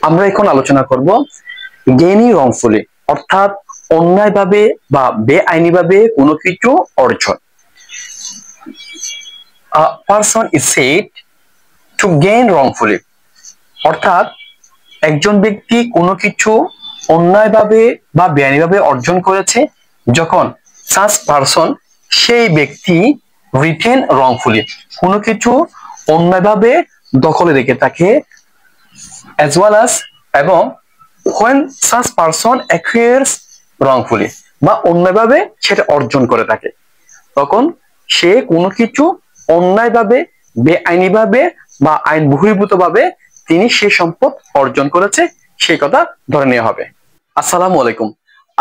আমরা এখন আলোচনা করব গেইনিং রংফুলি, অর্থাৎ অন্যায়ভাবে বা বেআইনিভাবে কোনো কিছু অর্জন। A person is said to gain wrongfully, অর্থাৎ একজন ব্যক্তি কোনো কিছু অন্যায়ভাবে বা বেআইনিভাবে অর্জন করেছে যখন such person, সেই ব্যক্তি রিটেন wrongfully, কোনো কিছু অন্যায়ভাবে দখলে রেখে থাকে, as well as এবং when such person acquires wrongfully, বা অন্যায়ভাবে সেটা অর্জন করে থাকে, তখন সে কোনো কিছু অন্যায়ভাবে বেআইনিভাবে বা আইন বহির্ভূতভাবে তিনি সে সম্পদ অর্জন করেছে, সেই কথা ধরে নেওয়া হবে। আসসালামু আলাইকুম।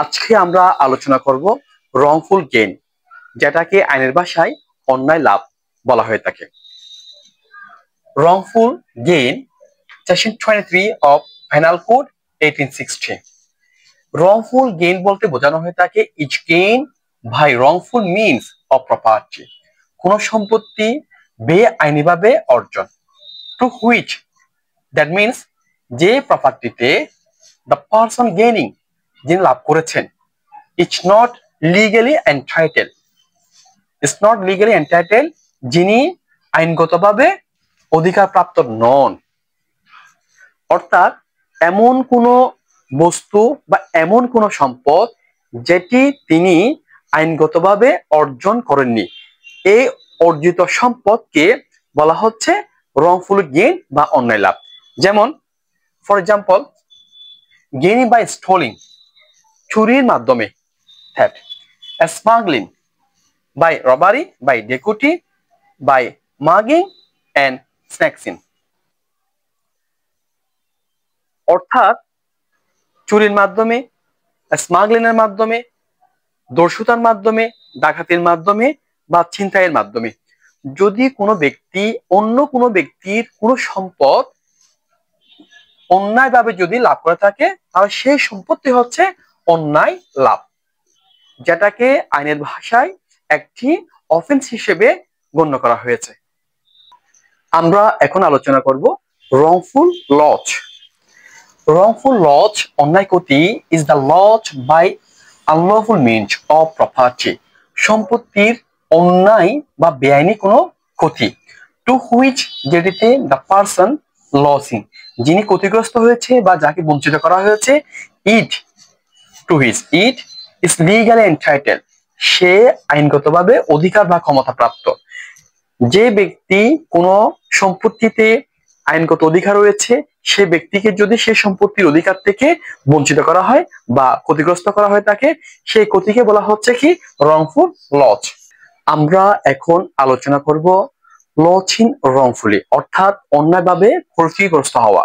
আজকে আমরা আলোচনা করব রংফুল গেইন, যেটাকে আইনের ভাষায় অন্যায় লাভ বলা হয়ে থাকে। Wrongful gain, section 23 of penal code 1860। Wrongful gain বলতে বোঝানো হয়ে থাকে each gain by wrongful means of property, কোন সম্পত্তি বেআইনিভাবে অর্জন, টু হুইচ, দ্যাট মিনস যে প্রপার্টিতে দ্য পারসন গেইনিং, যিনি লাভ করেছেন, ইটস নট লিগালি এন্টাইটেল, যিনি আইনগতভাবে অধিকারপ্রাপ্ত নন। অর্থাৎ এমন কোনো বস্তু বা এমন কোনো সম্পদ যেটি তিনি আইনগতভাবে অর্জন করেননি, এই অর্জিত সম্পদকে বলা হচ্ছে রংফুল গেইন বা অন্যায় লাভ। যেমন for example, gaining by stealing, চুরির মাধ্যমে, theft, smuggling by robbery, by dacoity, by mugging and snatching. অর্থাৎ চুরির মাধ্যমে, স্মাগলিং এর মাধ্যমে, দস্যুতার মাধ্যমে, ডাকাতির মাধ্যমে বা ছিনতাইয়ের মাধ্যমে যদি কোনো ব্যক্তি অন্য কোনো ব্যক্তির কোনো সম্পদ অন্যায়ভাবে যদি লাভ করে থাকে, তাহলে সেই সম্পত্তি হচ্ছে অন্যায় লাভ, যেটাকে আইনের ভাষায় একটি অফেন্স হিসেবে গণ্য করা হয়েছে। আমরা এখন আলোচনা করব রংফুল লস। Wrongful loss, অন্যায় ক্ষতি, is the loss by unlawful means of property, সম্পত্তির অন্যায় বা বেআইনি কোনো ক্ষতি, to which, যেটিতে the person losing, যিনি ক্ষতিগ্রস্ত হয়েছে বা যাকে বঞ্চিত করা হয়েছে, it, to which it is legally entitled, সে আইনগতভাবে অধিকার বা ক্ষমতা প্রাপ্ত। যে ব্যক্তি কোনো সম্পত্তিতে আইনগত অধিকার রয়েছে, সে ব্যক্তিকে যদি সেই সম্পত্তির অধিকার থেকে বঞ্চিত করা হয় বা ক্ষতিগ্রস্ত করা হয় তাকে, সেই ক্ষতিকে বলা হচ্ছে কি রংফুল লস। আমরা এখন আলোচনা করব লসিং রংফুলি, অর্থাৎ অন্যায়ভাবে ক্ষতিগ্রস্ত হওয়া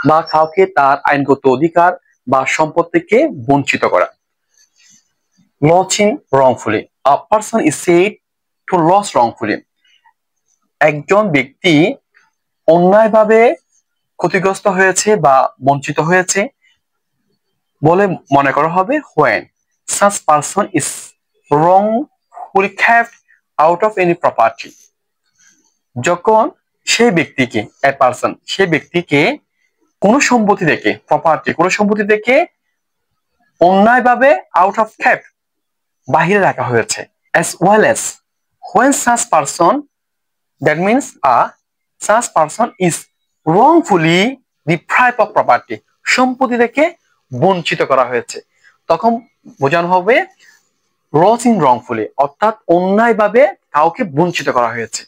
বা কাউকে তার আইনগত অধিকার বা সম্পদ থেকে বঞ্চিত করা। Losing wrongfully, a person is said to lose wrongfully, একজন ব্যক্তি অন্যায়ভাবে ক্ষতিগ্রস্ত হয়েছে বা বঞ্চিত হয়েছে বলে মনে করা হবে when such person is wrongfully kept out of any property, যখন সেই ব্যক্তিকে, a person, সেই ব্যক্তিকে কোনো সম্পত্তি থেকে, প্রপার্টি কোনো সম্পত্তি থেকে অন্যায়ভাবে out of kept, বাহিরে রাখা হয়েছে, as well as when such person, that means such person is wrongfully deprived of property, সম্পত্তি থেকে বঞ্চিত করা হয়েছে, তখন বোঝানো হবে লসিং রংফুলি, অর্থাৎ অন্যায়ভাবে কাউকে বঞ্চিত করা হয়েছে।